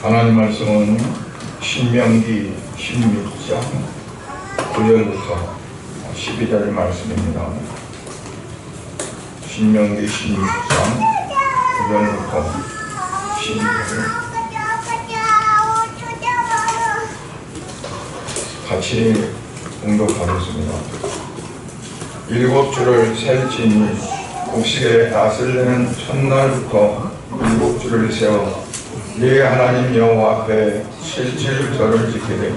하나님 말씀은 신명기 16장 9절부터 12절 말씀입니다. 신명기 16장 9절부터 12절 같이 공독하겠습니다. 7주를 셀지니 곡식의 낫을 내는 첫날부터 7주를 세워 네 하나님 여호와 앞에 7절을 지키되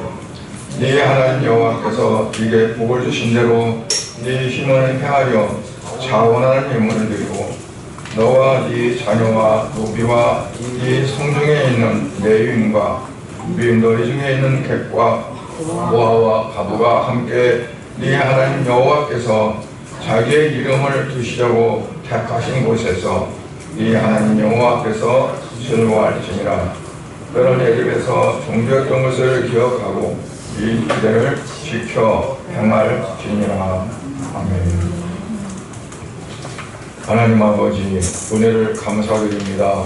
네 하나님 여호와께서 네게 복을 주신 대로 네 힘을 행하려 자원하는 예물을 드리고 너와 네 자녀와 노비와 네 성중에 있는 레위인과 네 너희 중에 있는 객과 모아와 가부가 함께 네 하나님 여호와께서 자기의 이름을 두시려고 택하신 곳에서 네 하나님 여호와께서 즐거워할지니라. 너는 애굽에서 종되었던 것을 기억하고 이 기대를 지켜 행할지니라. 아멘. 하나님 아버지, 은혜를 감사드립니다.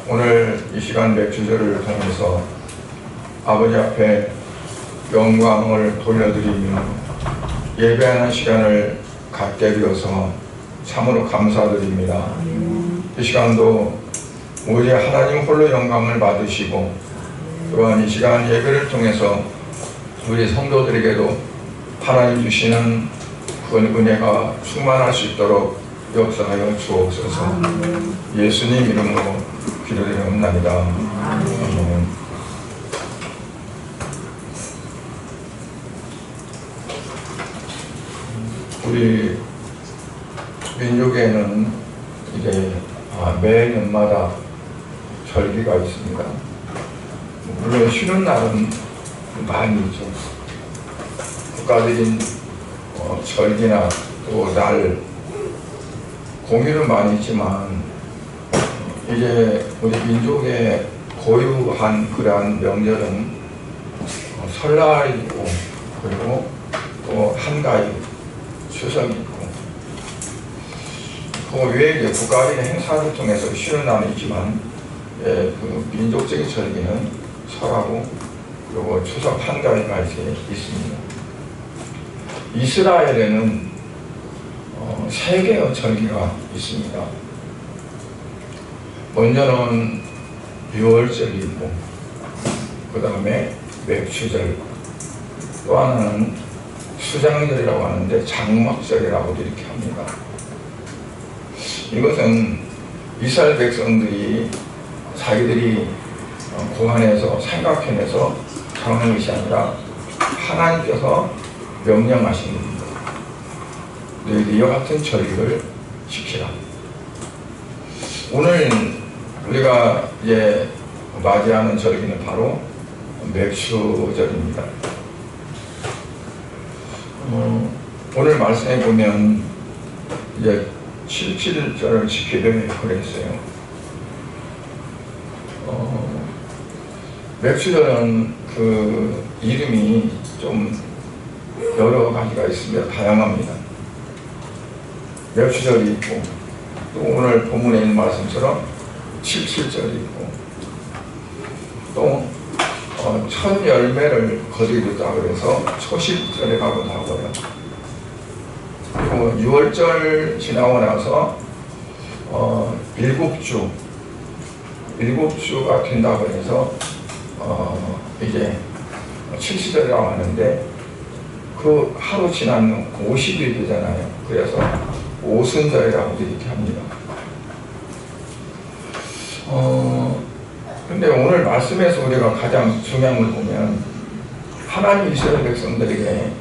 오늘 이 시간 맥주절을 통해서 아버지 앞에 영광을 돌려드리며 예배하는 시간을 갖게 되어서 참으로 감사드립니다. 이 시간도 오직 하나님 홀로 영광을 받으시고 또한 이 시간 예배를 통해서 우리 성도들에게도 하나님 주시는 그 은혜가 충만할 수 있도록 역사하여 주옵소서. 예수님 이름으로 기도드리옵나이다. 아멘. 우리 민족에는 이제 매 년마다 절기가 있습니다. 물론 쉬는 날은 많이 있죠. 국가적인 절기나 또 날 공휴는 많이 있지만 이제 우리 민족의 고유한 그러한 명절은 설날이 있고 그리고 또 한가위 추석이 있고 그 외에 이제 국가적인 행사를 통해서 쉬는 날은 있지만 그 민족적인 절기는 설하고 그리고 추석 한가위가 있습니다. 이스라엘에는 3개의 절기가 있습니다. 먼저는 유월절이 있고 그 다음에 맥추절, 또 하나는 수장절이라고 하는데 장막절이라고도 이렇게 합니다. 이것은 이스라엘 백성들이 자기들이 고안해서 생각해내서 정하는 것이 아니라 하나님께서 명령하신 겁니다. 너희들이 이와 같은 절기를 지키라. 오늘 우리가 이제 맞이하는 절기는 바로 맥추절입니다. 오늘 말씀에 보면 이제 7절을 지키되 그랬어요. 맥추절은 그 이름이 좀 여러 가지가 있습니다. 다양합니다. 맥추절이 있고 또 오늘 본문에 있는 말씀처럼 7절이 있고 또 첫 열매를 거두겠다 그래서 초실절에 가기도 하고요. 그리고 6월절 지나고 나서 7주가 된다고 해서 이제 70절이라고 하는데 그 하루 지나면 50일 되잖아요. 그래서 오순절이라고 이렇게 합니다. 근데 오늘 말씀에서 우리가 가장 중요한 걸 보면 하나님 이스라엘 백성들에게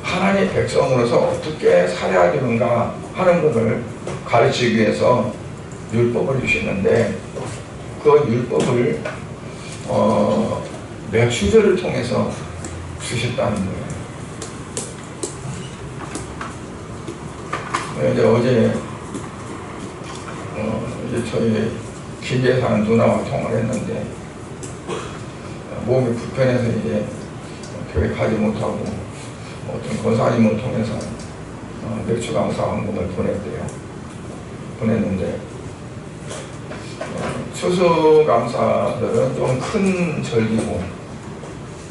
하나님의 백성으로서 어떻게 살아야 되는가 하는 것을 가르치기 위해서 율법을 주시는데 그 율법을 맥추절을 통해서 주셨다는 거예요. 이제 어제 이제 저희 기계에 사는 누나와 통화를 했는데 몸이 불편해서 이제 교회 가지 못하고 어떤 권사님을 통해서 맥주 강사 헌금을 보냈대요. 보냈는데 추수감사절은 좀 큰 절기고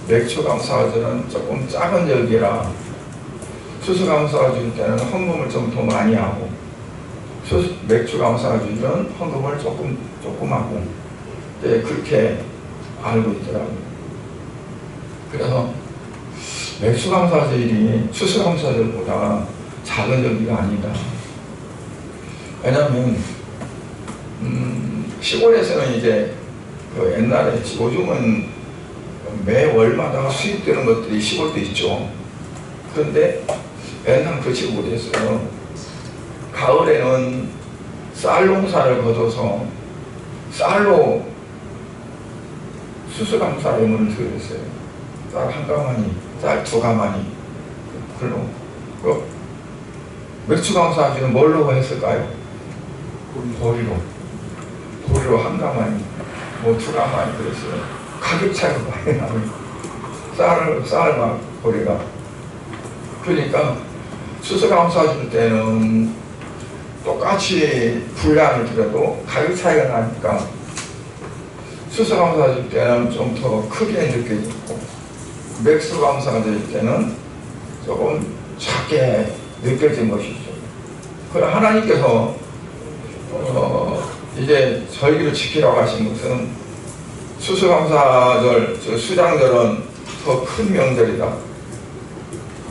맥추감사절은 조금 작은 절기라 추수감사절 때는 헌금을 좀 더 많이 하고 맥추감사절은 헌금을 조금 하고 그렇게 알고 있더라고요. 그래서 맥추감사절이 추수감사절보다 작은 절기가 아니다. 왜냐하면 시골에서는 이제 그 옛날에 요즘은 매월마다 수입되는 것들이 시골도 있죠. 그런데 옛날은 그렇지 못했어요. 가을에는 쌀 농사를 거둬서 쌀로 수수감사 예물을 드렸어요. 쌀 한 가마니, 쌀 두 가마니, 그걸로. 맥추감사절은 뭘로 했을까요? 보리로 한 가마니, 뭐 두 가마니 그랬어요. 가격 차이가 많이 나요. 쌀과 보리가. 그러니까 수수감사절 때는 똑같이 분량을 들여도 가격 차이가 나니까 수수감사절 때는 좀 더 크게 느껴지고 맥추감사절 때는 조금 작게 느껴진 것이죠. 그럼 하나님께서 이제 절기를 지키라고 하신 것은 추수감사절, 수장절은 더 큰 명절이다.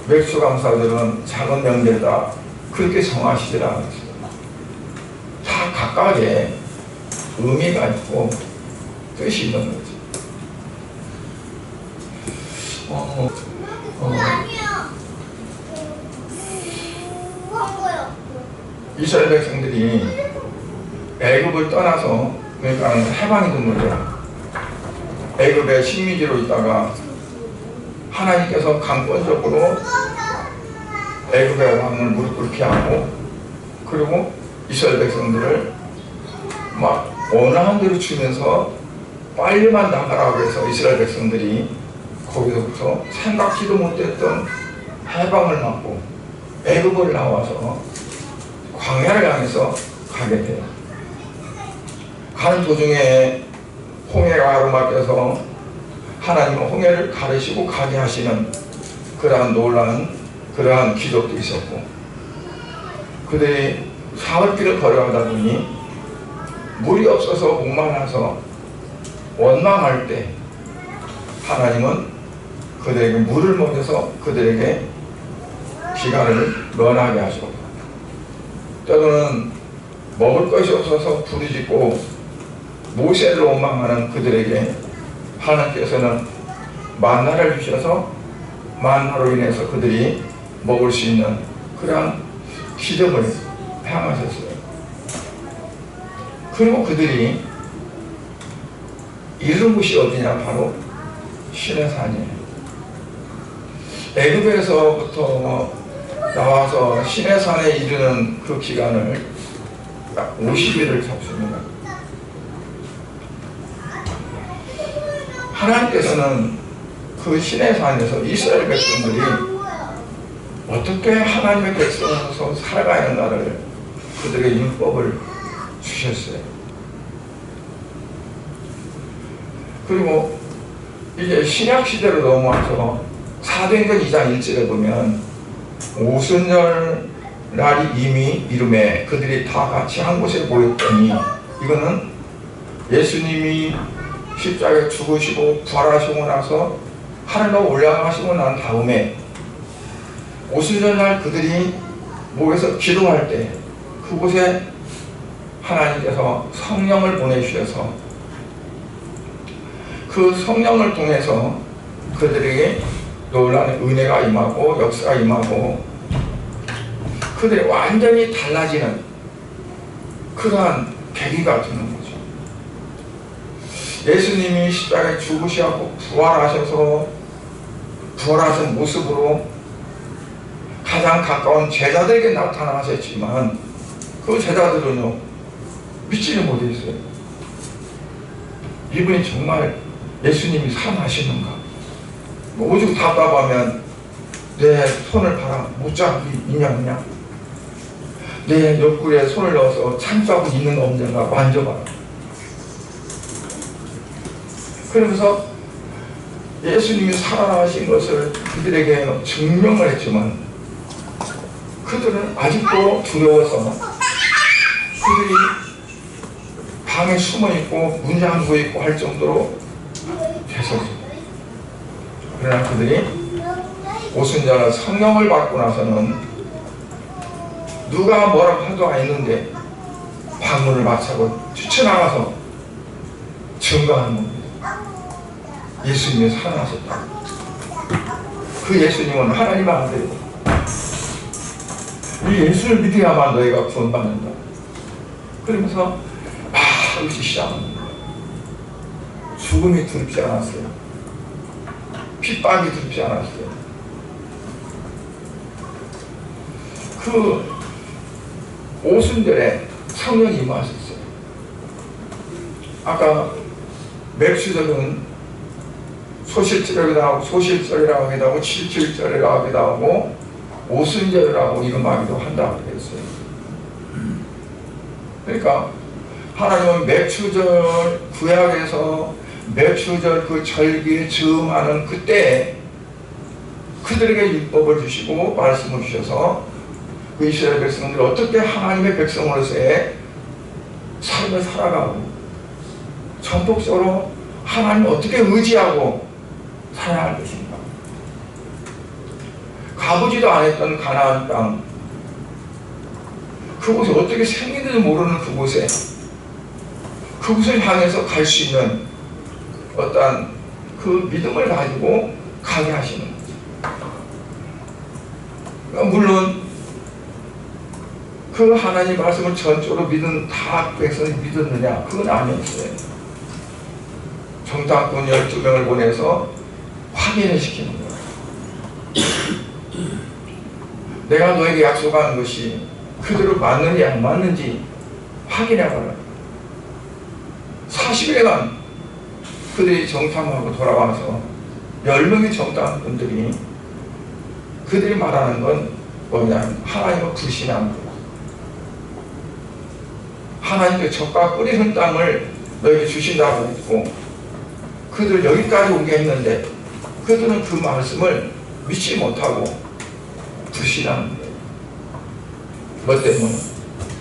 맥추감사절은 작은 명절이다. 그렇게 정하시질 않았어요. 다 각각의 의미가 있고 뜻이 있는 거지. 이스라엘 백성들이 애굽을 떠나서 그러니까 해방이 된 거죠. 애굽의 식민지로 있다가 하나님께서 강권적으로 애굽의 왕을 무릎 꿇게 하고 그리고 이스라엘 백성들을 막 원하는 대로 주면서 빨리만 나가라고 해서 이스라엘 백성들이 거기서부터 생각지도 못했던 해방을 맞고 애굽을 나와서 광야를 향해서 가게 돼요. 가는 도중에 홍해가 가로막혀서 하나님은 홍해를 가르시고 가게 하시는 그러한 놀라운 그러한 기적도 있었고 그들이 사흘길을 걸어가다 보니 물이 없어서 목말라서 원망할 때 하나님은 그들에게 물을 먹여서 그들에게 기간을 면하게 하시고 때로는 먹을 것이 없어서 부르짖고 모세를 원망하는 그들에게 하나님께서는 만나를 주셔서 만나로 인해서 그들이 먹을 수 있는 그러한 기적을 행하셨어요. 그리고 그들이 이른 곳이 어디냐 바로 시내산이에요. 애굽에서부터 나와서 시내산에 이르는 그 기간을 딱 50일을 잡습니다. 하나님께서는 그 시내산에서 이스라엘 백성들이 어떻게 하나님의 백성으로서 살아가야 하는가를 그들에게 율법을 주셨어요. 그리고 이제 신약시대로 넘어와서 사도행전 2장 1절에 보면 오순절 날이 이미 이름에 그들이 다 같이 한 곳에 모였더니 이거는 예수님이 십자가에 죽으시고 부활하시고 나서 하늘로 올라가시고 난 다음에 오순절 날 그들이 모여서 기도할 때 그곳에 하나님께서 성령을 보내주셔서 그 성령을 통해서 그들에게 놀라운 은혜가 임하고 역사가 임하고 그들이 완전히 달라지는 그러한 계기가 되는 거죠. 예수님이 십자가에 죽으시고 부활하셔서 부활하신 모습으로 가장 가까운 제자들에게 나타나셨지만 그 제자들은요 믿지는 못했어요. 이분이 정말 예수님이 살아나시는가? 오죽 답답하면 내 손을 봐라 못 잡고 있냐 내 옆구리에 손을 넣어서 참자고 있는 거 없는가 만져봐라. 그러면서 예수님이 살아나신 것을 그들에게 증명을 했지만 그들은 아직도 두려워서 그들이 방에 숨어있고 문 잠그고 있고 할 정도로 됐었죠. 그러나 그들이 오순절날 성령을 받고 나서는 누가 뭐라고 하도 안 했는데 방문을 맞차고 뛰쳐나가서 증거하는 겁니다. 예수님이 살아나셨다. 그 예수님은 하나님의 아들이고 이 예수를 믿어야만 너희가 구원받는다. 그러면서 막 으시 시작합니다. 죽음이 두렵지 않았어요. 핍박이 두렵지 않았어요. 그 오순절에 성령이 임하셨어요. 아까 맥주절은 소실절이라고 하기도 하고 칠칠절이라고 하기도 하고 오순절이라고 이름하기도 한다고 그랬어요. 그러니까 하나님은 맥주절 구약에서 맥주절 그 절기에 즈음하는 그때 그들에게 율법을 주시고 말씀을 주셔서 그 이스라엘 백성들이 어떻게 하나님의 백성으로서의 삶을 살아가고 전폭적으로 하나님을 어떻게 의지하고 살아야 할 것인가. 가보지도 않았던 가나안 땅, 그곳에 어떻게 생기는지 모르는 그곳을 향해서 갈 수 있는 어떠한 그 믿음을 가지고 가게 하시는 거죠. 그러니까 물론 그 하나님 말씀을 전적으로 믿은 다 백성이 믿었느냐? 그건 아니었어요. 정탐꾼 12명을 보내서 확인을 시키는 거예요. 내가 너에게 약속한 것이 그대로 맞는지 안 맞는지 확인해봐라. 40일간 그들이 정탐하고 돌아와서 10명의 정탐꾼들이 그들이 말하는 건 뭐냐면 하나님을 불신하는 거예요. 하나님의 적과 꿀이 흐른 땅을 너에게 주신다고 했고 그들 여기까지 오게 했는데 그들은 그 말씀을 믿지 못하고 불신하는 거예요. 뭐 때문에?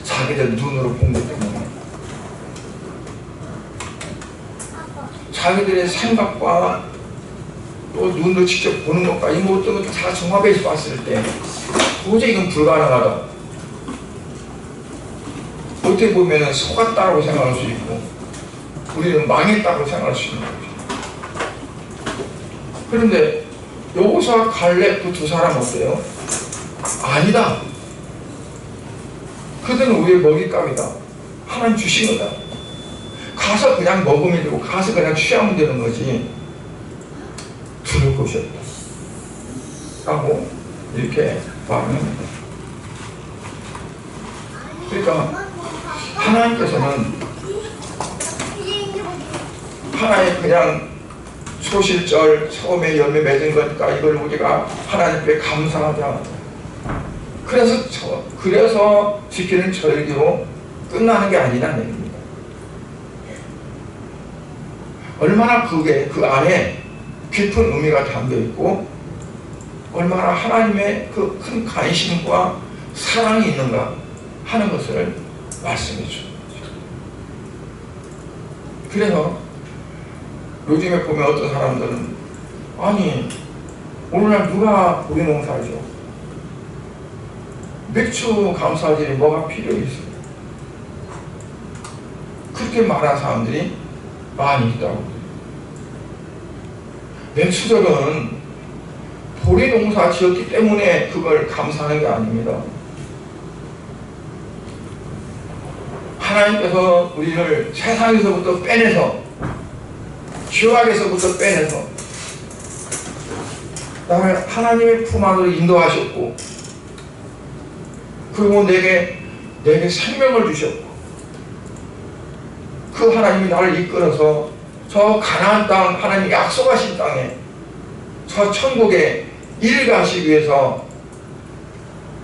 자기들 눈으로 본 것 때문에. 자기들의 생각과 또 눈으로 직접 보는 것과 이 모든 것을 다 종합해서 봤을 때 도저히 이건 불가능하다. 어떻게 보면 속았다고 생각할 수 있고 우리는 망했다고 생각할 수 있는 거죠. 그런데 여호수아 갈렙 그 두 사람 어때요? 아니다. 그들은 우리의 먹잇감이다. 하나님 주신 거다. 가서 그냥 먹으면 되고 가서 그냥 취하면 되는 거지 두려울 것이 없다 라고 이렇게 말합니다. 그러니까 하나님께서는 하나의 그냥 소실절 처음에 열매 맺은 거니까 이걸 우리가 하나님께 감사하자. 그래서 지키는 절기로 끝나는 게 아니라는 얘기입니다. 얼마나 그게 그 안에 깊은 의미가 담겨 있고 얼마나 하나님의 그 큰 관심과 사랑이 있는가 하는 것을 말씀해 주는 거죠. 그래서 요즘에 보면 어떤 사람들은 아니 오늘날 누가 우리 농사죠? 맥주 감사절이 뭐가 필요 있어요? 그렇게 말하는 사람들이 많이 있다고. 맥주절은 보리 농사 지었기 때문에 그걸 감사하는 게 아닙니다. 하나님께서 우리를 세상에서부터 빼내서 죄악에서부터 빼내서 나를 하나님의 품 안으로 인도하셨고 그리고 내게 생명을 주셨고 그 하나님이 나를 이끌어서 저 가나안 땅 하나님이 약속하신 땅에 저 천국에 일가시기 위해서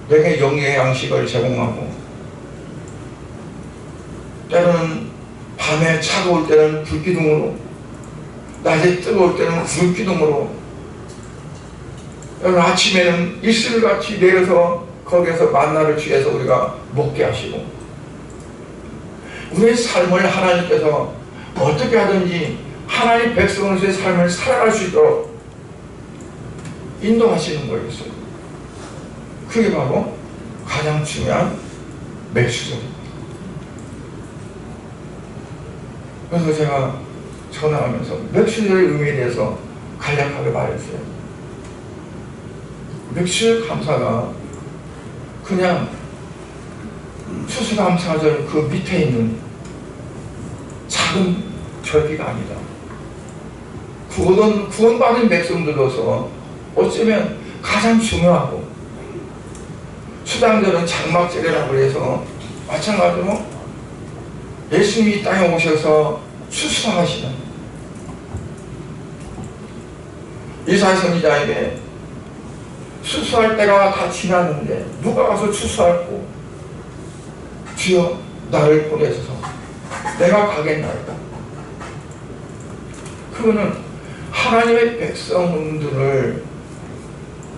내게 영의 양식을 제공하고 때로는 밤에 차가울 때는 불기둥으로 낮에 뜨거울 때는 불기둥으로, 여러분 아침에는 이슬같이 내려서 거기에서 만나를 취해서 우리가 먹게 하시고, 우리의 삶을 하나님께서 어떻게 하든지 하나님 백성으로서의 삶을 살아갈 수 있도록 인도하시는 거였어요. 그게 바로 가장 중요한 맥주절입니다. 그래서 제가 전화하면서 맥주절의 의미에 대해서 간략하게 말했어요. 맥주절 감사가 그냥 추수감사절 그 밑에 있는 작은 절기가 아니다. 구원받은 백성들로서 어쩌면 가장 중요하고, 수장절은 장막절이라고 해서 마찬가지로 예수님이 이 땅에 오셔서 추수하시는, 이사야 선지자에게 추수할 때가 다 지났는데 누가 가서 추수할꼬? 주여 나를 보내소서, 내가 가겠나이다. 그거는 하나님의 백성들을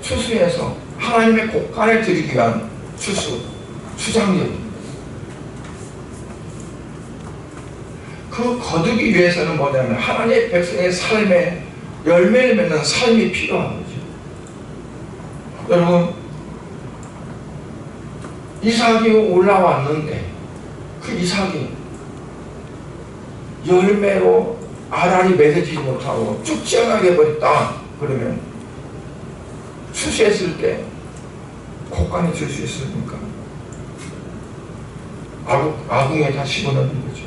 추수해서 하나님의 곳간에 드리기 위한 수장절입니다. 그 거두기 위해서는 뭐냐면 하나님의 백성의 삶에 열매를 맺는 삶이 필요한 거죠. 여러분, 이삭이 올라왔는데 그 이삭이 열매로 알알이 맺어지지 못하고 쭉 찌어나게 버렸다. 그러면 추수했을 때 곡간에 줄 수 있습니까? 아궁에 다 집어넣는 거죠.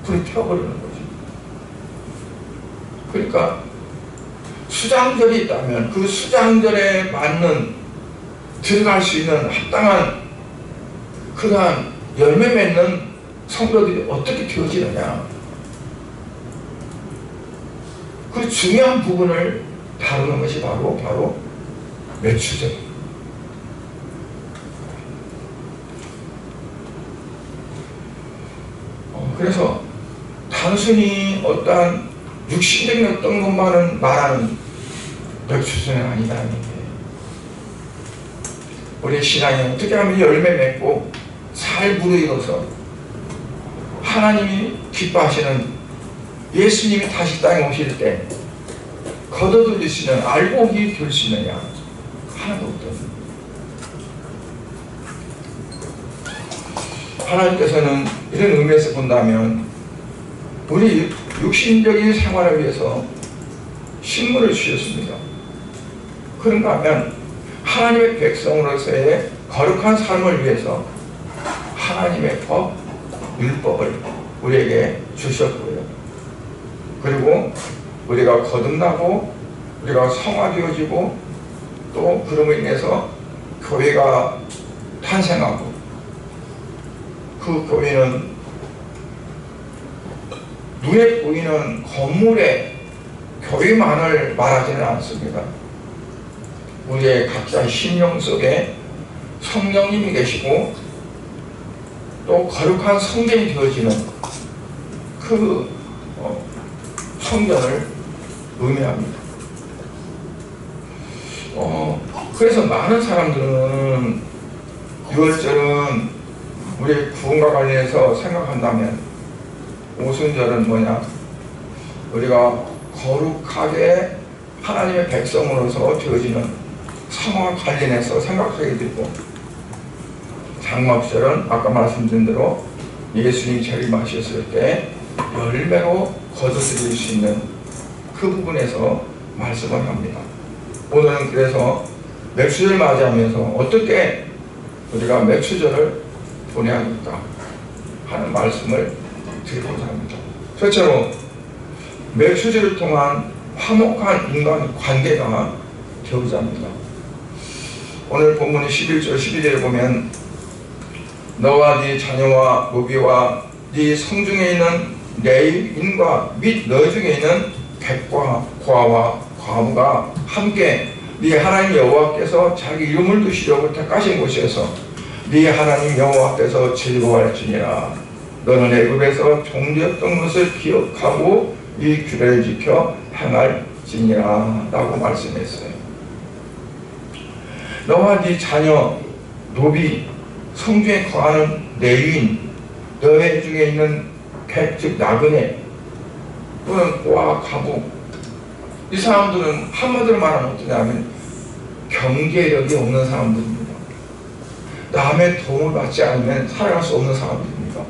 불이 태워버리는 거죠. 그러니까 수장절이 있다면 그 수장절에 맞는 들어갈 수 있는 합당한 그러한 열매 맺는 성도들이 어떻게 되어지느냐, 그 중요한 부분을 다루는 것이 바로 맥주절입니다. 그래서 단순히 어떠한 육신적인 어떤 것만은 말하는 맥주절은 아니다는 얘기예요. 우리의 신앙이 어떻게 하면 열매 맺고 잘 무르익어서 하나님이 기뻐하시는 예수님이 다시 땅에 오실 때 거둬들일 수 있는 알곡이 될 수 있느냐? 하나도 없거든요. 하나님께서는 이런 의미에서 본다면 우리 육신적인 생활을 위해서 식물을 주셨습니다. 그런가 하면 하나님의 백성으로서의 거룩한 삶을 위해서 하나님의 법, 율법을 우리에게 주셨고요. 그리고 우리가 거듭나고 우리가 성화되어지고 또 그럼으로 인해서 교회가 탄생하고, 그 교회는 눈에 보이는 건물의 교회만을 말하지는 않습니다. 우리의 각자의 심령 속에 성령님이 계시고 또 거룩한 성전이 되어지는 그 성전을 의미합니다. 그래서 많은 사람들은 6월절은 우리 구원과 관련해서 생각한다면 오순절은 뭐냐? 우리가 거룩하게 하나님의 백성으로서 되어지는 상황과 관련해서 생각하게 되고, 장막절은 아까 말씀드린 대로 예수님이 재림하셨을 때 열매로 거둬들일 수 있는 그 부분에서 말씀을 합니다. 오늘은 그래서 맥주절 맞이하면서 어떻게 우리가 맥주절을 보내야겠다 하는 말씀을 드리고자 합니다. 첫째로 맥주절을 통한 화목한 인간 관계가 되고자 합니다. 오늘 본문의 11절 12절에 보면 너와 네 자녀와 노비와 네 성중에 있는 레위인과 및 너 중에 있는 객과 고아와 과부가 함께 네 하나님 여호와께서 자기 이름을 두시려고 택하신 곳에서 네 하나님 여호와께서 즐거워할지니라. 너는 애굽에서 종되었던 것을 기억하고 이 규례를 지켜 행할지니라 라고 말씀했어요. 너와 네 자녀, 노비, 성중에 거하는 레위인, 너희 중에 있는 백, 즉 나그네 또는 고아, 가부, 이 사람들은 한마디로 말하면 어떠냐면 경계력이 없는 사람들입니다. 남의 도움을 받지 않으면 살아갈 수 없는 사람들입니다.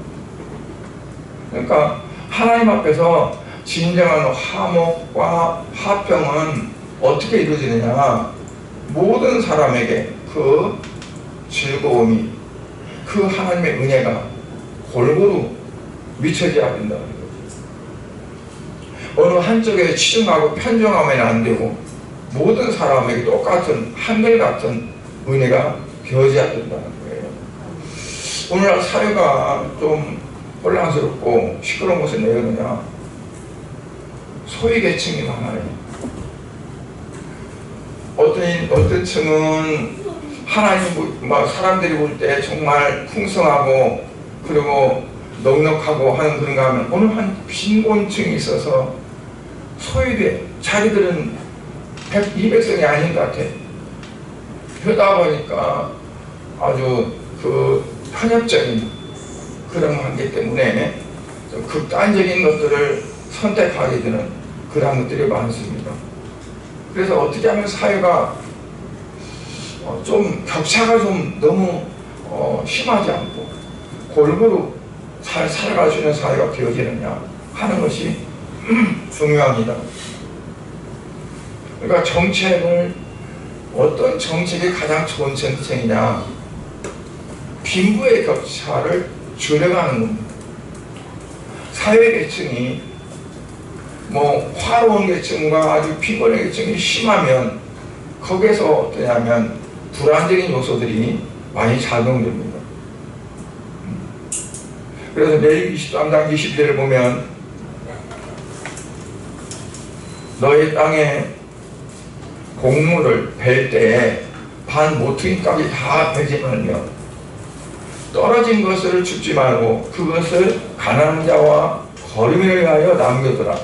그러니까 하나님 앞에서 진정한 화목과 화평은 어떻게 이루어지느냐, 모든 사람에게 그 즐거움이, 그 하나님의 은혜가 골고루 미쳐져야 된다는 거죠. 어느 한쪽에 치중하고 편중하면 안 되고 모든 사람에게 똑같은 한결같은 은혜가 되어져야 된다는 거예요. 오늘날 사회가 좀 혼란스럽고 시끄러운 것은 왜 그러냐, 소위 계층이 많아요. 어떤 층은 하나님, 사람들이 볼 때 정말 풍성하고 그리고 넉넉하고 하는 그런가 하면 어느 한 빈곤층이 있어서 소외돼. 자기들은 200성이 아닌 것 같아. 그러다 보니까 아주 그 편협적인 그런 관계 때문에 좀 극단적인 것들을 선택하게 되는 그런 것들이 많습니다. 그래서 어떻게 하면 사회가 좀 격차가 좀 너무 심하지 않고 골고루 잘 살아갈 수 있는 사회가 되어지느냐 하는 것이 중요합니다. 그러니까 정책을, 어떤 정책이 가장 좋은 정책이냐, 빈부의 격차를 줄여가는 겁니다. 사회 계층이 화로운 계층과 아주 피곤한 계층이 심하면 거기에서 어떠냐면 불안적인 요소들이 많이 작용됩니다. 그래서 레위기 23장 20절을 보면 너의 땅에 곡물을 벨 때에 반 모퉁이까지 다 베지 말며 떨어진 것을 줍지 말고 그것을 가난한 자와 거류민을 위하여 남겨두라.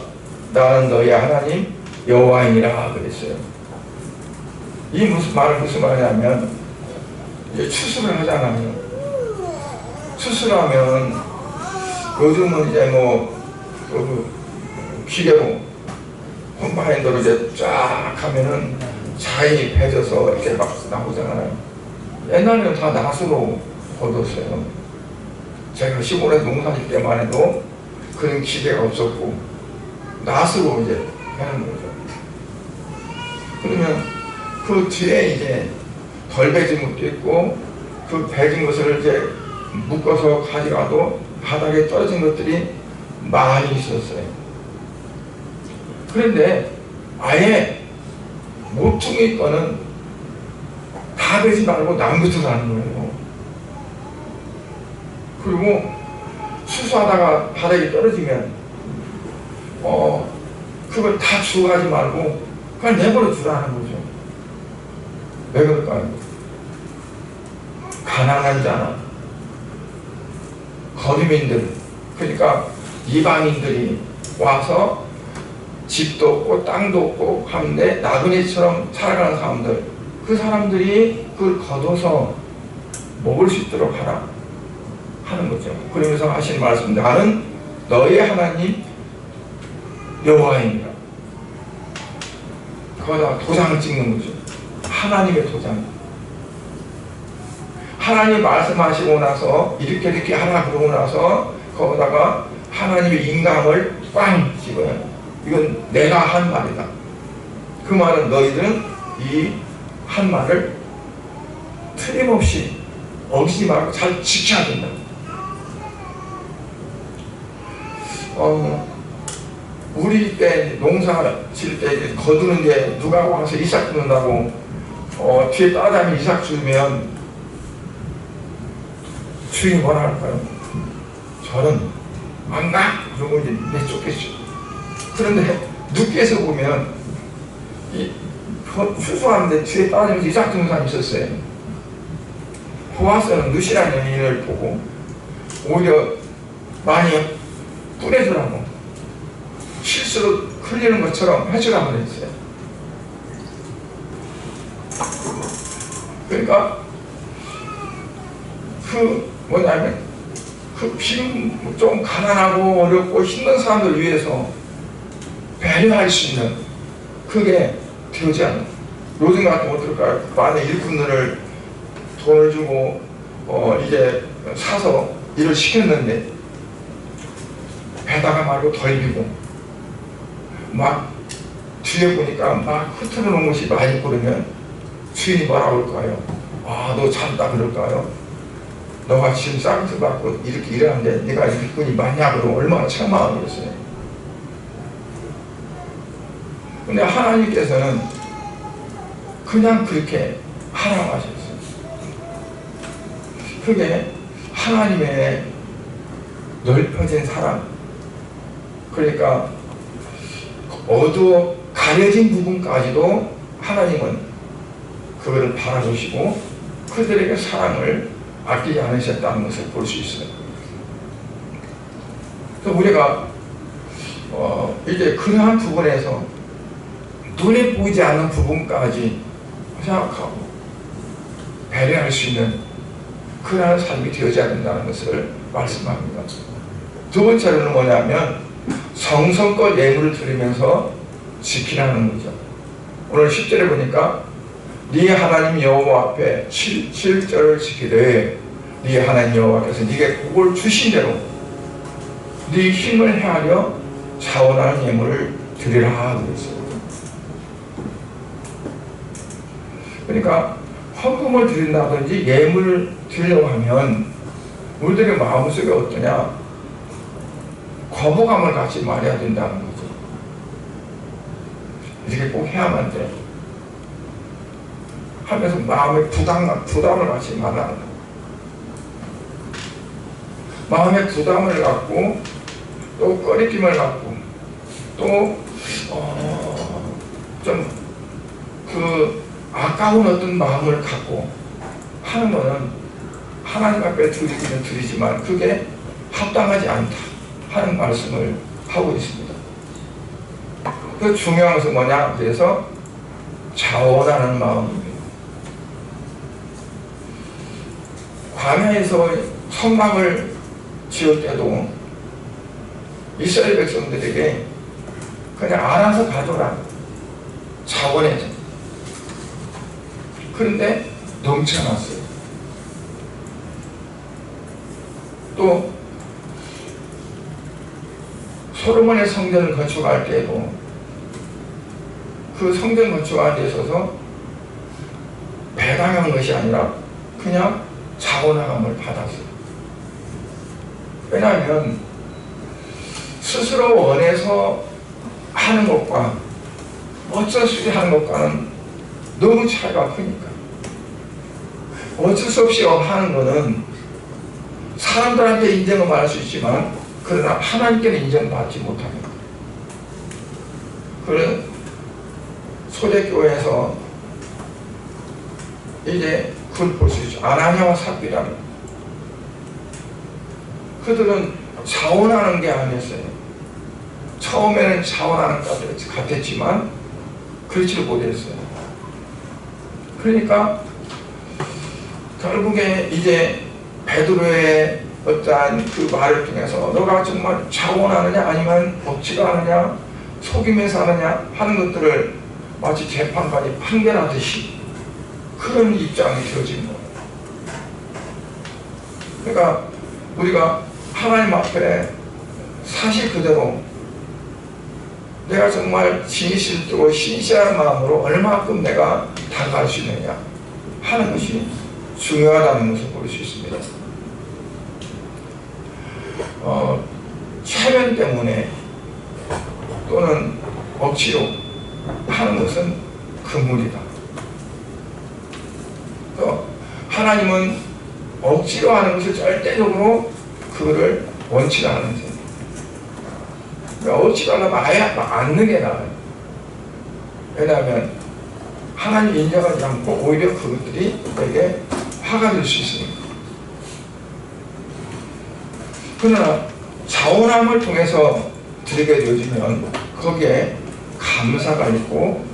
나는 너희 하나님 여호와이니라 그랬어요. 이 말은 무슨 말이냐면, 이제 추수를 하잖아요. 추수하면 요즘은 이제 기계로 컴바인더로 이제 쫙 하면은 자연이 배져서 이렇게 막 나오잖아요. 옛날에는 다 낫으로 거뒀어요. 제가 시골에 농사질 때만 해도 그런 기계가 없었고 낫으로 이제 하는 거죠. 그러면 그 뒤에 이제 덜 배진 것도 있고 그 배진 것을 이제 묶어서 가져가도 바닥에 떨어진 것들이 많이 있었어요. 그런데 아예 모퉁이 거는 다 베지 말고 남부터 가는 거예요. 그리고 수수하다가 바닥에 떨어지면 그걸 다 주워가지 말고 그냥 내버려 두라는 거죠. 왜 그럴까요? 가난한 자나 거류민들, 그러니까 이방인들이 와서 집도 없고 땅도 없고 하는데 나그네처럼 살아가는 사람들, 그 사람들이 그걸 거둬서 먹을 수 있도록 하라 하는 거죠. 그러면서 하신 말씀, 나는 너의 하나님 여호와이니라. 거기다 도장을 찍는 거죠. 하나님의 도장. 하나님 말씀하시고 나서 이렇게 하라 그러고 나서 거기다가 하나님의 인감을 꽝 찍어요. 이건 내가 한 말이다. 그 말은 너희들은 이 한 말을 틀림없이 어기지 말고 잘 지켜야 된다. 우리 때 농사 질 때 거두는데 누가 와서 이삭 주는다고 뒤에 따라다니면 이삭 주면 주인이 뭐라 할까요? 저는 안 가! 그러고 이제 내쫓겠죠. 그런데 늦게서 보면 수수하는데 뒤에 따라다니면서 이삭 주는 사람이 있었어요. 보아스는 누시라는 여인을 보고 오히려 많이 뿌려주라고 스스로 흘리는 것처럼 해주라고 했어요. 그러니까 뭐냐면 좀 가난하고 어렵고 힘든 사람들 위해서 배려할 수 있는 그게 되지 않는. 요즘 같은 어떨까요? 만약 일꾼들을 돈을 주고 이제 사서 일을 시켰는데 배다가 말고 덜리고 막 뒤에 보니까 막 흐트러 놓은 것이 많이 있고 그러면 주인이 뭐라고 그럴까요? 아, 너 참다 그럴까요? 너가 지금 쌍수 받고 이렇게 일하는데 네가 일꾼이 많냐 그러면 얼마나 책망하겠어요. 근데 하나님께서는 그냥 그렇게 하라고 하셨어요. 그게 하나님의 넓혀진 사랑. 그러니까 어두워 가려진 부분까지도 하나님은 그거를 바라보시고 그들에게 사랑을 아끼지 않으셨다는 것을 볼 수 있어요. 그래서 우리가 이제 그러한 부분에서 눈에 보이지 않는 부분까지 생각하고 배려할 수 있는 그러한 삶이 되어져야 된다는 것을 말씀합니다. 두 번째로는 뭐냐면 성성껏 예물을 드리면서 지키라는 거죠. 오늘 10절에 보니까 네 하나님 여호와 앞에 7절을 지키되 네 하나님 여호와께서 네게 복을 주신 대로 네 힘을 헤아려 자원하는 예물을 드리라 그랬어요. 그러니까 헌금을 드린다든지 예물을 드리려고 하면 우리들의 마음속에 어떠냐? 거부감을 갖지 말아야 된다는 거죠. 이렇게 꼭 해야만 돼 하면서 마음의 부담을 갖지 말아야 돼. 마음의 부담을 갖고 또 꺼리낌을 갖고 또 좀 아까운 어떤 마음을 갖고 하는 것은 하나님 앞에 드리기는 드리지만 그게 합당하지 않다 하는 말씀을 하고 있습니다. 그 중요한 것은 뭐냐? 그래서 자원하는 마음입니다. 광야에서 성막을 지을 때도 이스라엘 백성들에게 그냥 알아서 가져라 자원해서. 그런데 넘쳐났어요. 또 솔로몬의 성전을 건축할 때에도 그 성전 건축하는 데 있어서 배당한 것이 아니라 그냥 자원함을 받았어요. 왜냐하면 스스로 원해서 하는 것과 어쩔 수 없이 하는 것과는 너무 차이가 크니까. 어쩔 수 없이 하는 것은 사람들한테 인정을 받을 수 있지만 그러나 하나님께는 인정받지 못합니다. 그런 초대교회에서 이제 그걸 볼 수 있죠. 아나니아와 삽비라는 그들은 자원하는 게 아니었어요. 처음에는 자원하는 것 같았지만 그렇지를 못했어요. 그러니까 결국에 이제 베드로의 어떠한 그 말을 통해서 너가 정말 자원하느냐 아니면 억지가 하느냐 속임해서 하느냐 하는 것들을 마치 재판관이 판결하듯이 그런 입장이 되어진 거예요. 그러니까 우리가 하나님 앞에 사실 그대로 내가 정말 진실되고 신실한 마음으로 얼마큼 내가 다가갈 수 있느냐 하는 것이 중요하다는 것을 볼 수 있습니다. 체면 때문에 또는 억지로 하는 것은 금물이다. 하나님은 억지로 하는 것을 절대적으로 그거를 원치 않는 거예요. 그러니까 억지로 하려면 아예 않는 게 나아요. 왜냐하면 하나님 인정하지 않고 오히려 그것들이 내게 화가 될 수 있으니까. 그러나 자원함을 통해서 드리게 되어지면 거기에 감사가 있고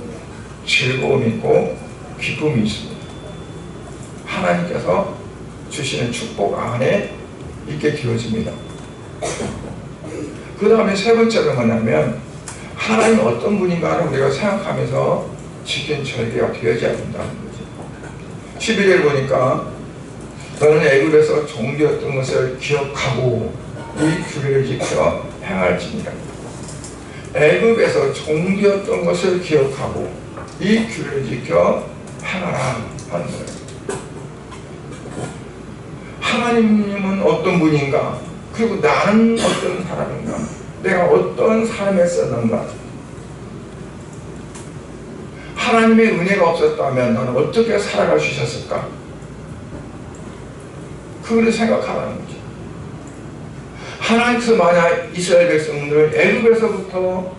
즐거움이 있고 기쁨이 있습니다. 하나님께서 주시는 축복 안에 있게 되어집니다. 그 다음에 세 번째가 뭐냐면 하나님은 어떤 분인가를 우리가 생각하면서 지킨 절기가 되어져야 된다는 거죠. 11절 보니까 너는 애굽에서 종되었던 것을 기억하고 이 규례를 지켜 행할지니라. 애굽에서 종되었던 것을 기억하고 이 규례를 지켜 행하라 하는 거예요. 하나님은 어떤 분인가, 그리고 나는 어떤 사람인가, 내가 어떤 삶을 썼는가. 하나님의 은혜가 없었다면 나는 어떻게 살아갈 수 있었을까? 그걸 생각하라는 거죠. 하나님께서 만약 이스라엘 백성들을 애굽에서부터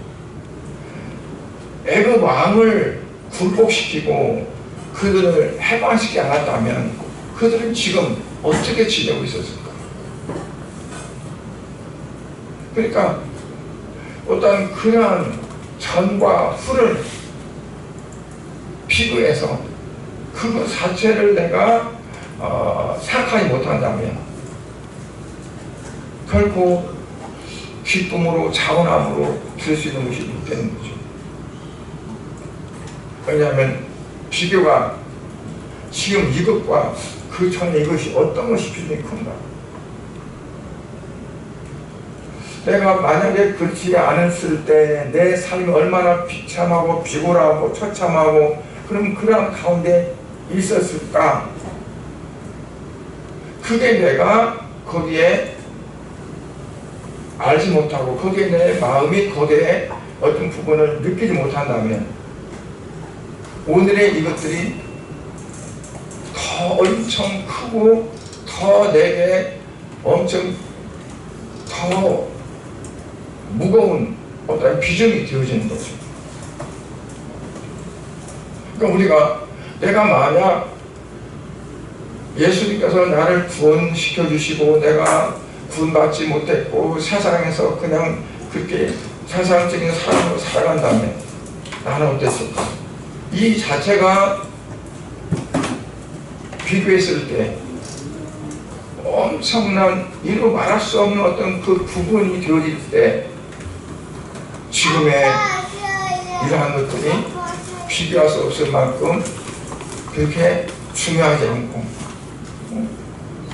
애굽 왕을 굴복시키고 그들을 해방시키지 않았다면 그들은 지금 어떻게 지내고 있었을까? 그러니까 어떤 그러한 전과 후를 비교해서 그것 자체를 내가 생각하지 못한다면 결코 기쁨으로 자원함으로 들 수 있는 것이 없겠는 거죠. 왜냐하면 비교가 지금 이것과 그 전에 이것이 어떤 것이 비중이 큰가. 내가 만약에 그렇지 않았을 때 내 삶이 얼마나 비참하고 비굴하고 처참하고 그럼 그런 가운데 있었을까? 그게 내가 거기에 알지 못하고 거기에 내 마음이 거기에 어떤 부분을 느끼지 못한다면 오늘의 이것들이 더 엄청 크고 더 내게 엄청 더 무거운 어떤 비중이 되어지는 거죠. 그러니까 우리가 내가 만약 예수님께서 나를 구원시켜 주시고 내가 구원받지 못했고 세상에서 그냥 그렇게 세상적인 사람으로 살아간다면 나는 어땠을까? 이 자체가 비교했을 때 엄청난 이루 말할 수 없는 어떤 그 부분이 되어질 때 지금의 이러한 것들이 비교할 수 없을 만큼 그렇게 중요하지 않고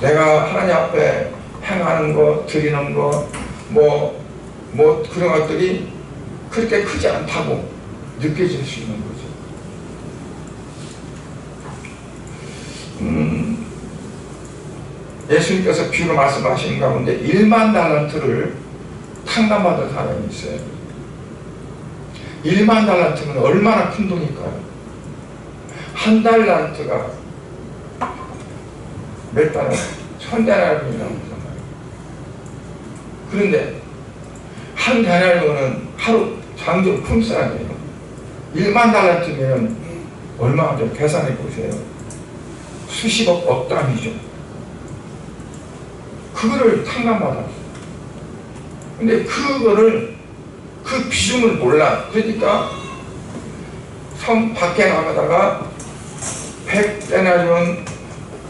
내가 하나님 앞에 행하는 거, 드리는 거, 뭐 그런 것들이 그렇게 크지 않다고 느껴질 수 있는 거죠. 예수님께서 비유로 말씀하신 가운데 1만 달란트를 탕감받은 사람이 있어요. 1만 달란트면 얼마나 큰 돈일까요? 한 달란트가 몇 달러? 1000데나리온이라고 하잖아요. 그런데 한 데나리온은 하루 장정 품삯이에요. 1만 달란트면 얼마죠? 계산해 보세요. 수십억 억 단위죠. 그거를 탕감받았어요. 근데 그거를 그 비중을 몰라. 그러니까 섬 밖에 나가다가 100데나리온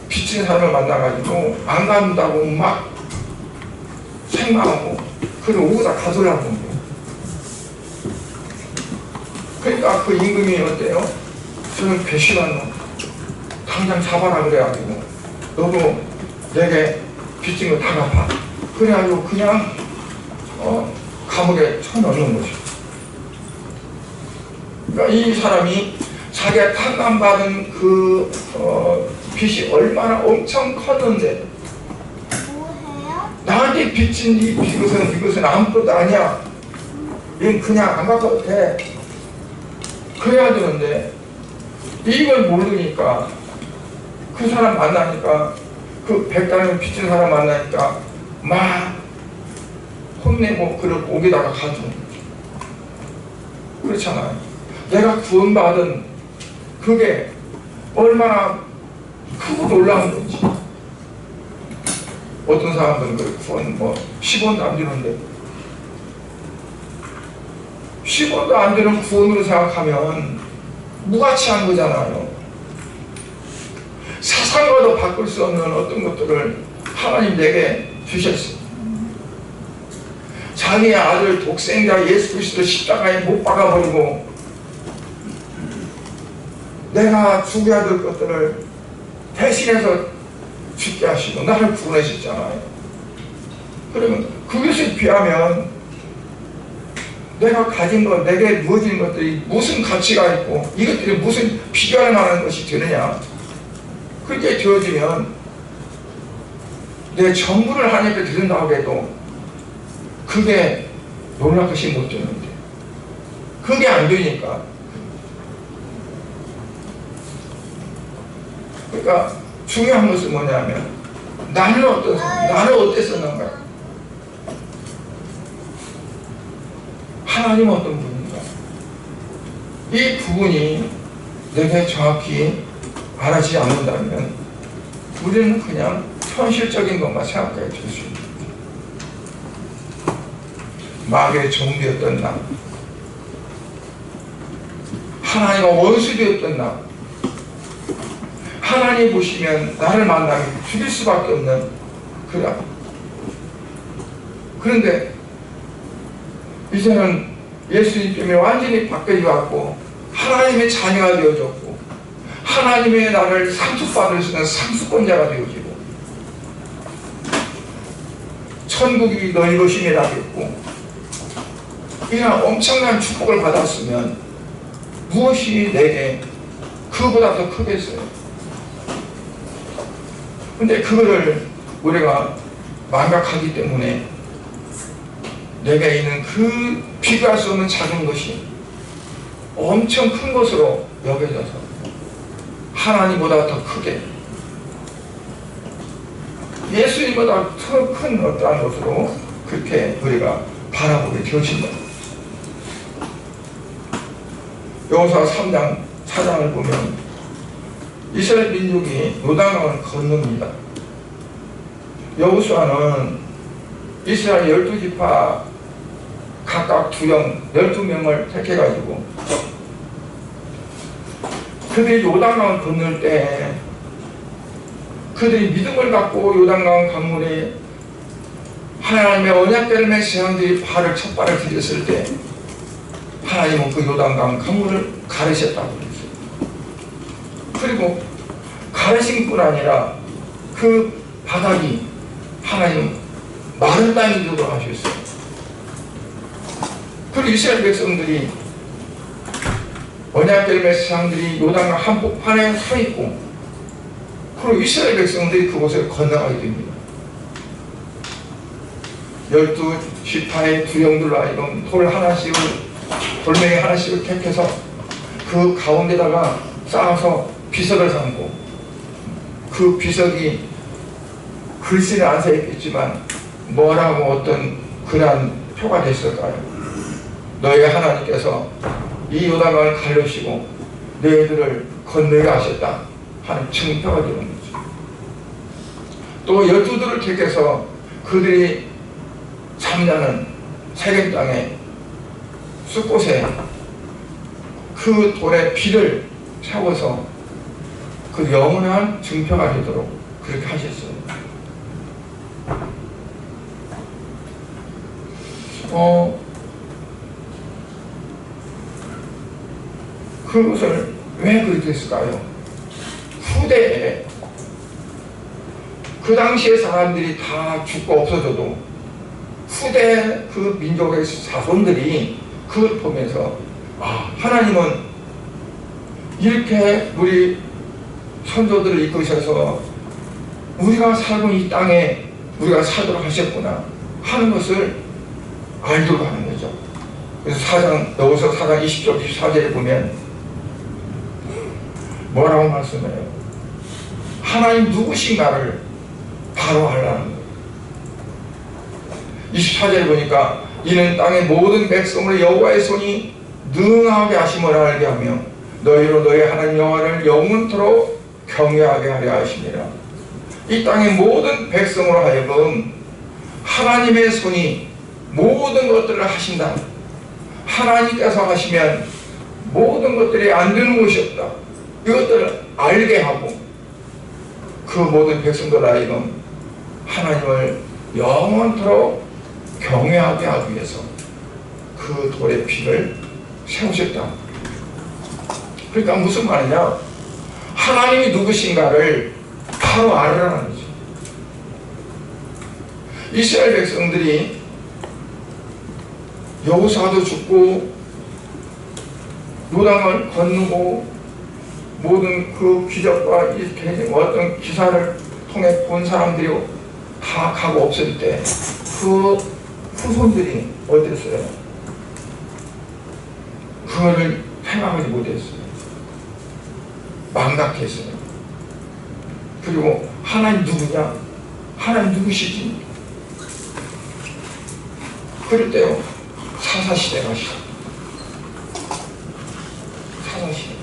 빚진 사람을 만나가지고 안 갚는다고 막 책망하고 그걸 오고다 가져오려고 하는 거예요. 그러니까 그 임금이 어때요? 저는 배신한 놈 당장 잡아라 그래가지고 너도 내게 빚진 거 다 갚아. 그래가지고 그냥 감옥에 쳐넣는 거죠. 그러니까 이 사람이 자기가 탕감받은 그 빚이 얼마나 엄청 컸는데 나한테 빚진 이것은 아무것도 아니야. 이건 그냥 안 갚아도 돼. 그래야 되는데 이걸 모르니까 그 사람 만나니까 그 100달러 빚진 사람 만나니까 막 혼내고 그걸 옥에다가 가두는 거죠. 그렇잖아요. 내가 구원받은 그게 얼마나 크고 놀라운 건지. 어떤 사람들은 그 구원 10원 안 주는데 10원도 안 되는 구원으로 생각하면 무가치한 거잖아요. 사상과도 바꿀 수 없는 어떤 것들을 하나님 내게 주셨어요. 자기의 아들 독생자 예수 그리스도 십자가에 못 박아버리고 내가 죽여야 될 것들을 대신해서 죽게 하시고 나를 구원하셨잖아요. 그러면 그것에 비하면 내가 가진 것, 내게 주어진 것들이 무슨 가치가 있고 이것들이 무슨 비교할 만한 것이 되느냐. 그렇게 되어지면 내 전부를 하나님께 드린다고 해도 그게 놀랄 것이 못 되는데 그게 안 되니까. 그러니까 중요한 것은 뭐냐면 나는 어땠었는가, 하나님은 어떤 분인가, 이 부분이 내게 정확히 알아지지 않는다면 우리는 그냥 현실적인 것만 생각해 줄 수 있는 마귀의 종되었던 나, 하나님과 원수되었던 나, 하나님 보시면 나를 만나면 죽일 수밖에 없는 그런. 그런데 이제는 예수님 때문에 완전히 바뀌어 왔고 하나님의 자녀가 되어졌고 하나님의 나를 상속받을 수 있는 상속권자가 되어지고 천국이 너희 것임이라 했고 이런 엄청난 축복을 받았으면 무엇이 내게 그보다 더 크겠어요. 근데 그거를 우리가 망각하기 때문에 내게 있는 그 비교할 수 없는 작은 것이 엄청 큰 것으로 여겨져서 하나님보다 더 크게 예수님보다 더 큰 어떠한 것으로 그렇게 우리가 바라보게 되어진다. 여호수아 3장 4장을 보면 이스라엘 민족이 요단강을 건넙니다. 여호수아는 이스라엘 12지파 각각 12명을 택해가지고 그들이 요단강을 건널 때 그들이 믿음을 갖고 요단강 강물에 하나님의 언약궤를 맨 제왕들이 첫 발을 들였을 때 하나님은 그 요단강 강물을 가르셨다고 그랬어요. 그리고 가르신 뿐 아니라 그 바닥이 하나님 마른 땅이 되도록 하셨어요. 그리고 이스라엘 백성들이 언약궤를 맨 제왕들이 요단강 한복판에 서 있고 그리고 이스라엘 백성들이 그곳을 건너가게 됩니다. 12지파의 두령들로 하여금 돌멩이 하나씩을 택해서 그 가운데다가 쌓아서 비석을 삼고 그 비석이 글씨는 안 써있겠지만 뭐라고 어떤 그런 표가 됐을까요? 너희 하나님께서 이 요단강을 가르시고 너희들을 건너게 하셨다 하는 증표가 되는 거죠. 또 12들을 택해서 그들이 잠자는 세겜 땅에 숲곳에 그 돌에 비를 세워서 그 영원한 증표가 되도록 그렇게 하셨어요. 그것을 왜 그렇게 했을까요? 후대에 그 당시에 사람들이 다 죽고 없어져도 후대 그 민족의 자손들이 그걸 보면서 하나님은 이렇게 우리 선조들을 이끄셔서 우리가 살고 이 땅에 우리가 살도록 하셨구나 하는 것을 알도록 하는 거죠. 그래서 여기서 4장 20절 24절에 보면 뭐라고 말씀해요? 하나님 누구신가를 바로 알라는 거예요. 24절에 보니까 이는 땅의 모든 백성으로 여호와의 손이 능하게 하심을 알게 하며 너희로 너희 하나님 여호와를 영원토록 경외하게 하려 하시니라. 이 땅의 모든 백성으로 하여금 하나님의 손이 모든 것들을 하신다. 하나님께서 하시면 모든 것들이 안 되는 것이 없다. 이것들을 알게 하고 그 모든 백성들 하여금 하나님을 영원토록 경외하게 하기 위해서 그 돌의 피를 세우셨다. 그러니까 무슨 말이냐? 하나님이 누구신가를 바로 알으라는 거죠. 이스라엘 백성들이 여호수아도 죽고 요단을 건너고 모든 그 기적과 어떤 기사를 통해 본 사람들이 다 가고 없을 때 그 후손들이 어땠어요? 그거를 생각하지 못했어요. 망각했어요. 그리고 하나님 누구냐? 하나님 누구시지? 그럴 때요, 사사시대가 시작. 사사시대.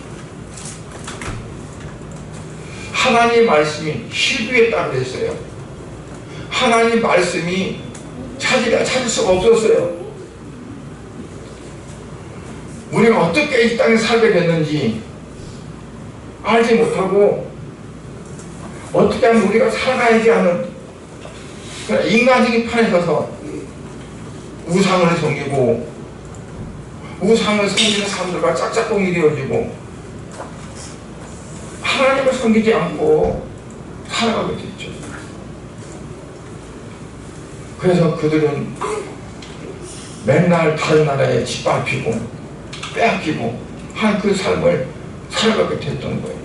하나님의 말씀이 희귀에 따라 했어요. 하나님 말씀이 찾을 수가 없었어요. 우리가 어떻게 이 땅에 살게 됐는지 알지 못하고 어떻게 하면 우리가 살아야지 하는 인간적인 판에 서서 우상을 섬기고 우상을 섬기는 사람들과 짝짝꿍이 되어지고 하나님을 섬기지 않고 살아가게 됐죠. 그래서 그들은 맨날 다른 나라에 짓밟히고 빼앗기고 한 그 삶을 살아가게 됐던 거예요.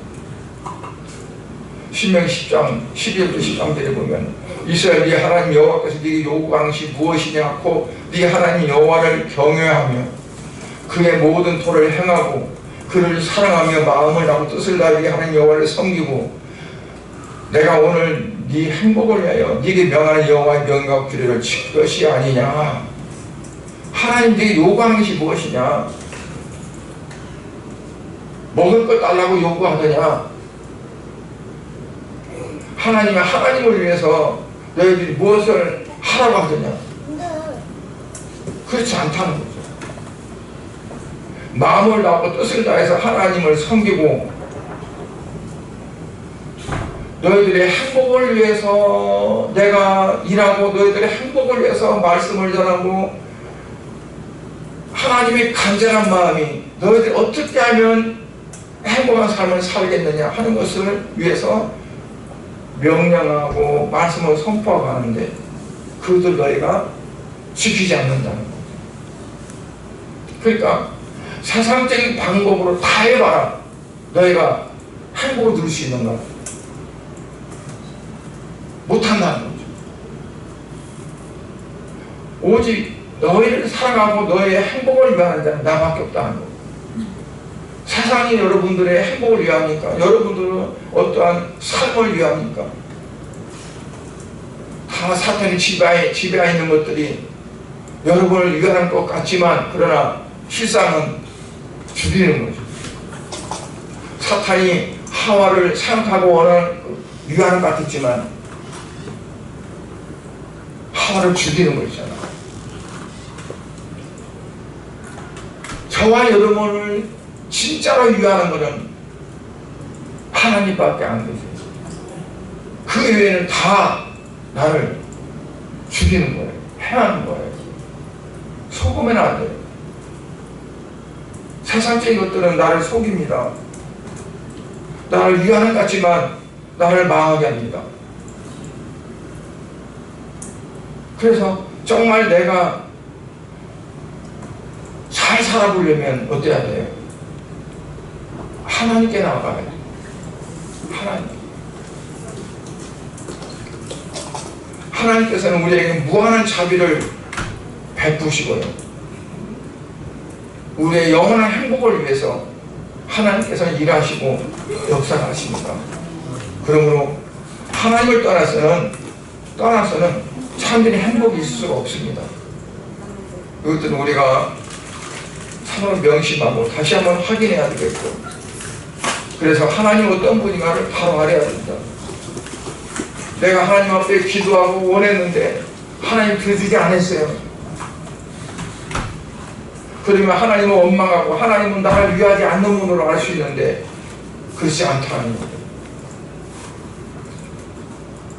신명기 10장 11절 13절에 보면 이스라엘 네 하나님 여호와께서 네게 요구하는 것이 무엇이냐고 네 하나님 여호와를 경외하며 그의 모든 도를 행하고 그를 사랑하며 마음을 다하고 뜻을 다하게 하는 여호와를 섬기고 내가 오늘 네 행복을 위하여 네게 명하는 여호와의 명과 규례를 지킬 것이 아니냐. 하나님 네게 요구하는 것이 무엇이냐? 먹을 것 달라고 요구하더냐? 하나님을 위해서 너희들이 무엇을 하라고 하더냐? 그렇지 않다는 거죠. 마음을 다하고 뜻을 다해서 하나님을 섬기고 너희들의 행복을 위해서 내가 일하고 너희들의 행복을 위해서 말씀을 전하고 하나님의 간절한 마음이 너희들이 어떻게 하면 행복한 삶을 살겠느냐 하는 것을 위해서 명령하고 말씀을 선포하고 하는데 그것을 너희가 지키지 않는다는 거죠. 그러니까 세상적인 방법으로 다 해봐라. 너희가 행복을 누릴 수 있는가? 못한다는 거죠. 오직 너희를 사랑하고 너희의 행복을 위하는 자는 나밖에 없다는 거죠. 세상이 여러분들의 행복을 위하니까 여러분들은 어떠한 삶을 위하니까 다 사탄이 지배하에 있는 것들이 여러분을 위하는 것 같지만 그러나 실상은 죽이는 거죠. 사탄이 하와를 생각하고 위하는 것 같았지만 하와를 죽이는 거 있잖아. 저와 여러분을 진짜로 위하는 것은 하나님밖에 안 계세요. 그 외에는 다 나를 죽이는 거예요. 해하는 거예요. 속으면 안 돼요. 세상적인 것들은 나를 속입니다. 나를 위하는 것 같지만 나를 망하게 합니다. 그래서 정말 내가 잘 살아보려면 어때야 돼요? 하나님께 나아가야 돼요. 하나님께서는 우리에게 무한한 자비를 베푸시고요. 우리의 영원한 행복을 위해서 하나님께서는 일하시고 역사하십니다. 그러므로 하나님을 떠나서는 참된 행복이 있을 수가 없습니다. 이것들은 우리가 참으로 명심하고 다시 한번 확인해야 되겠고, 그래서 하나님 어떤 분인가를 바로 알아야 됩니다. 내가 하나님 앞에 기도하고 원했는데 하나님 들어주지 않았어요. 그러면 하나님은 원망하고 하나님은 나를 위하지 않는 분으로 알 수 있는데 그렇지 않다니.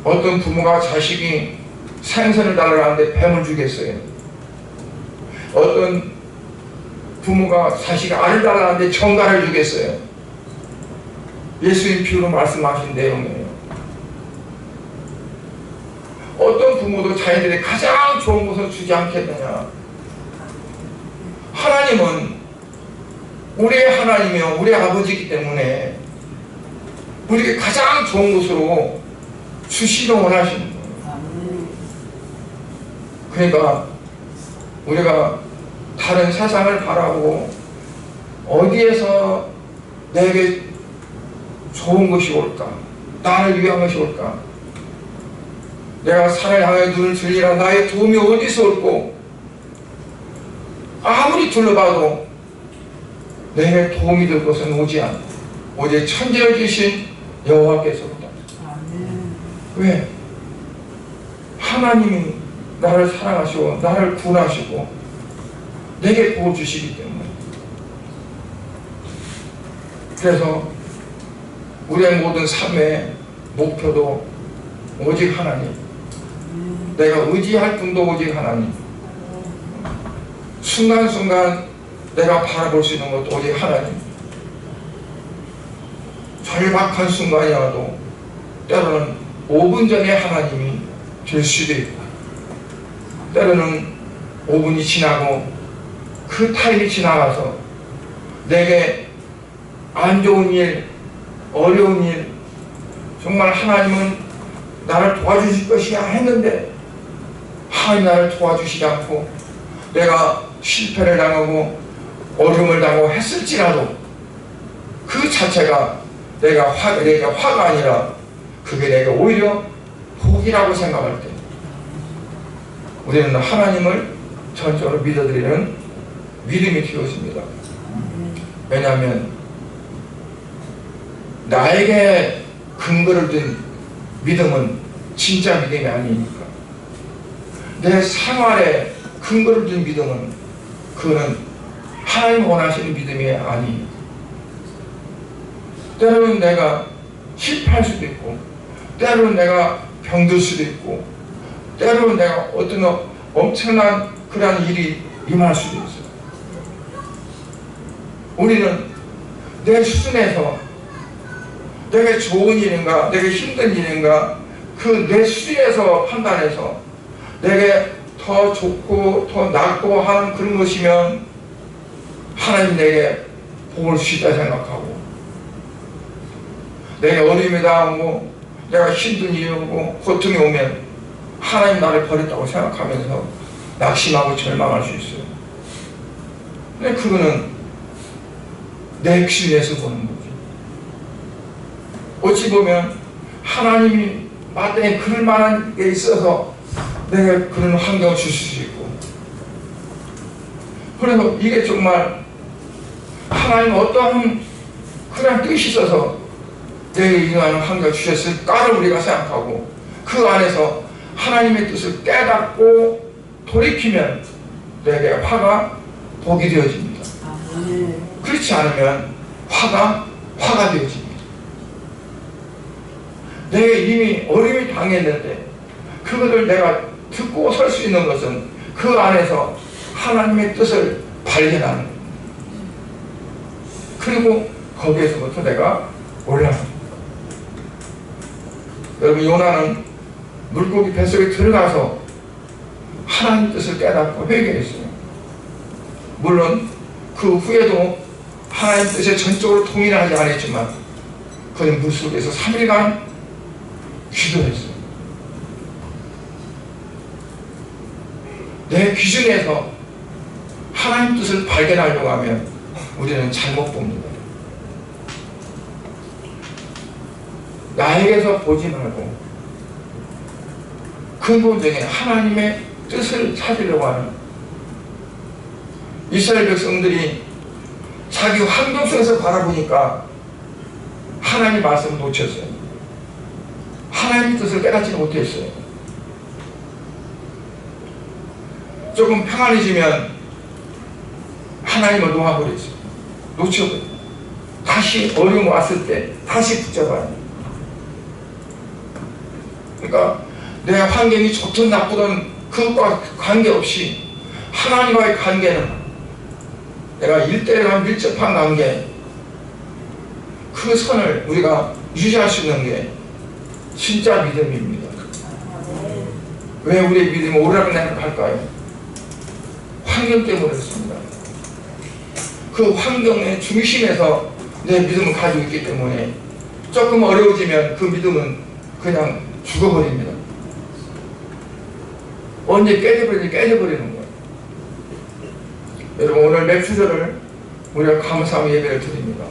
어떤 부모가 자식이 생선을 달라는데 뱀을 주겠어요? 어떤 부모가 자식이 알을 달라는데 정갈을 주겠어요? 예수님 비유로 말씀하신 내용이에요. 어떤 부모도 자녀들이 가장 좋은 것을 주지 않겠느냐. 하나님은 우리의 하나님이요 우리의 아버지이기 때문에 우리에게 가장 좋은 것으로 주시기를 원하시는 거예요. 그러니까 우리가 다른 세상을 바라보고 어디에서 내게 좋은 것이 올까? 나를 위한 것이 올까? 내가 산을 향해 눈을 들리라 나의 도움이 어디서 올고 아무리 둘러봐도 내게 도움이 될 것은 오지 않고 오직 천지를 지으신 여호와께서로다. 왜? 하나님이 나를 사랑하시고 나를 구원하시고 내게 복을 주시기 때문에. 그래서 우리의 모든 삶의 목표도 오직 하나님, 내가 의지할 분도 오직 하나님, 순간순간 내가 바라볼 수 있는 것도 오직 하나님. 절박한 순간이 와도 때로는 5분 전에 하나님이 될 수도 있고 때로는 5분이 지나고 그 타임이 지나가서 내게 안 좋은 일, 어려운 일, 정말 하나님은 나를 도와주실 것이야 했는데 하나님 나를 도와주시지 않고 내가 실패를 당하고 어려움을 당하고 했을지라도 그 자체가 내게 화가 아니라 그게 내가 오히려 복이라고 생각할 때 우리는 하나님을 전적으로 믿어드리는 믿음이 되었습니다. 왜냐하면 나에게 근거를 둔 믿음은 진짜 믿음이 아니니까. 내 생활에 근거를 둔 믿음은 그거는 하나님 원하시는 믿음이 아니니까. 때로는 내가 실패할 수도 있고 때로는 내가 병들 수도 있고 때로는 내가 어떤 엄청난 그러한 일이 임할 수도 있어요. 우리는 내 수준에서 내게 좋은 일인가 내게 힘든 일인가 그 내 수준에서 판단해서 내게 더 좋고 더 낫고 하는 그런 것이면 하나님 내게 복을 주시다 생각하고 내게 어려움이 당하고 내가 힘든 일이 오고 고통이 오면 하나님 나를 버렸다고 생각하면서 낙심하고 절망할 수 있어요. 근데 그거는 내 기준에서 보는 거죠. 어찌 보면 하나님이 마땅히 그럴 만한 게 있어서 내가 그런 환경을 주실 수 있고 그래서 이게 정말 하나님 어떠한 그런 뜻이 있어서 내게 이러한 환경을 주셨을까를 우리가 생각하고 그 안에서 하나님의 뜻을 깨닫고 돌이키면 내게 화가 복이 되어집니다. 그렇지 않으면 화가 되어집니다. 내가 이미 어려움이 당했는데 그것을 내가 듣고 설 수 있는 것은 그 안에서 하나님의 뜻을 발견하는 겁니다. 그리고 거기에서부터 내가 올라갑니다. 여러분 요나는 물고기 뱃속에 들어가서 하나님 뜻을 깨닫고 회개했어요. 물론 그 후에도 하나님 뜻에 전적으로 동의하지 않았지만 그는 물속에서 3일간 기도했어요. 내 기준에서 하나님 뜻을 발견하려고 하면 우리는 잘못 봅니다. 나에게서 보지 말고 근본적인 하나님의 뜻을 찾으려고 하는 이스라엘 백성들이 자기 환경 속에서 바라보니까 하나님의 말씀을 놓쳤어요. 하나님의 뜻을 깨닫지 못했어요. 조금 평안해지면 하나님을 놓아버렸어요. 놓쳐버려요. 다시 어려움 왔을 때 다시 붙잡아야 돼요. 그러니까 내 환경이 좋든 나쁘든 그것과 관계없이 하나님과의 관계는 내가 일대일한 밀접한 관계, 그 선을 우리가 유지할 수 있는 게 진짜 믿음입니다. 왜 우리의 믿음이 오르락내락할까요? 환경 때문에 그렇습니다. 그 환경의 중심에서 내 믿음을 가지고 있기 때문에 조금 어려워지면 그 믿음은 그냥 죽어버립니다. 언제 깨져버리는 거예요. 여러분, 오늘 맥주절을 우리가 감사하며 예배를 드립니다.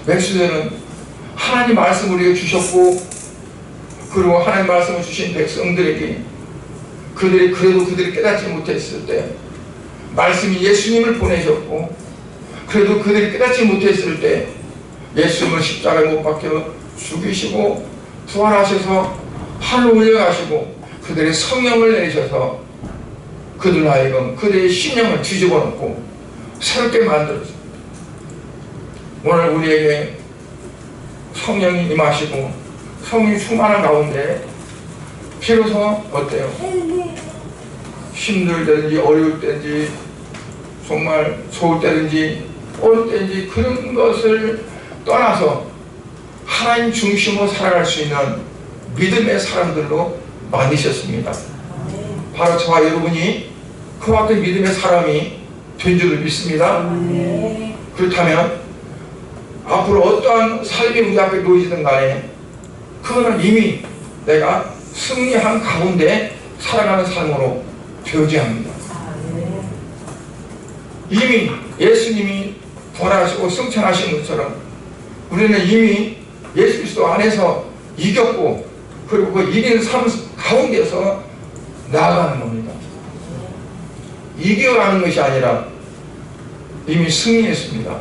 맥주절은 하나님 말씀을 우리에게 주셨고, 그리고 하나님 말씀을 주신 백성들에게 그들이 깨닫지 못했을 때 말씀이 예수님을 보내셨고, 그래도 그들이 깨닫지 못했을 때 예수님을 십자가에 못 박혀 죽이시고 부활하셔서 하늘로 올려가시고 그들의 성령을 내셔서 그들 하여금 그들의 신령을 뒤집어 놓고 새롭게 만들었습니다. 오늘 우리에게 성령이 임하시고 성령이 충만한 가운데 비로소 어때요? 힘들든지 어려울 때든지 정말 좋을 때든지 어릴 때든지 그런 것을 떠나서 하나님 중심으로 살아갈 수 있는 믿음의 사람들로 만드셨습니다. 바로 저와 여러분이 그와 같은 믿음의 사람이 된 줄을 믿습니다. 그렇다면 앞으로 어떠한 삶이 우리 앞에 놓이든 간에 그거는 이미 내가 승리한 가운데 살아가는 삶으로 되어져야 합니다. 이미 예수님이 부활하시고 승천하신 것처럼 우리는 이미 예수 그리스도 안에서 이겼고, 그리고 그 이기는 삶 가운데서 나아가는 겁니다. 이겨가는 것이 아니라 이미 승리했습니다.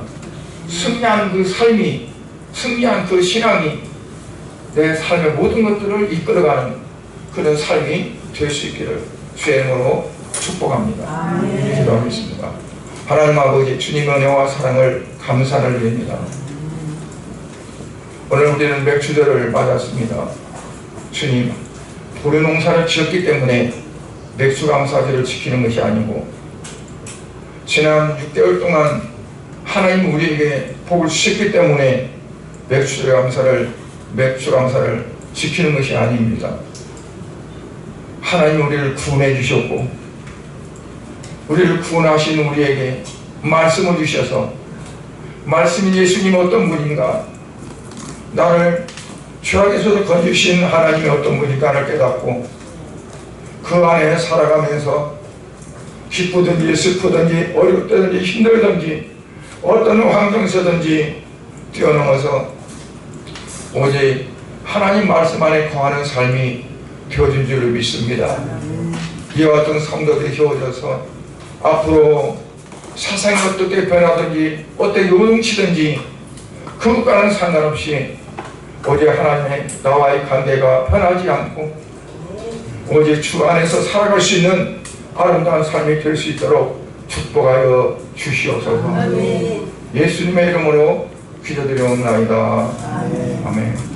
승리한 그 삶이, 승리한 그 신앙이 내 삶의 모든 것들을 이끌어가는 그런 삶이 될 수 있기를 주의 이름으로 축복합니다. 기도하겠습니다. 하나님 아버지, 주님의 은혜와 사랑을 감사를 드립니다. 오늘 우리는 맥주절을 맞았습니다. 주님, 보리농사를 지었기 때문에 맥주감사절을 지키는 것이 아니고, 지난 6개월 동안 하나님 우리에게 복을 주셨기 때문에 맥주감사를 지키는 것이 아닙니다. 하나님 우리를 구원해 주셨고, 우리를 구원하신 우리에게 말씀을 주셔서, 말씀인 예수님이 어떤 분인가, 나를 죄악에서도 건지신 하나님이 어떤 분인가를 깨닫고 그 안에 살아가면서 기쁘든지 슬프든지 어려울 때든지 힘들든지 어떤 환경에서든지 뛰어넘어서 오직 하나님 말씀 안에 거하는 삶이 되어진 줄을 믿습니다. 이와 같은 성도들이 세워져서 앞으로 세상이 어떻게 변하든지 어떻게 요동치든지 그것과는 상관없이 오직 하나님의 나와의 관계가 변하지 않고 오직 주 안에서 살아갈 수 있는 아름다운 삶이 될 수 있도록 축복하여 주시옵소서. 예수님의 이름으로 기도드리옵나이다. 아멘.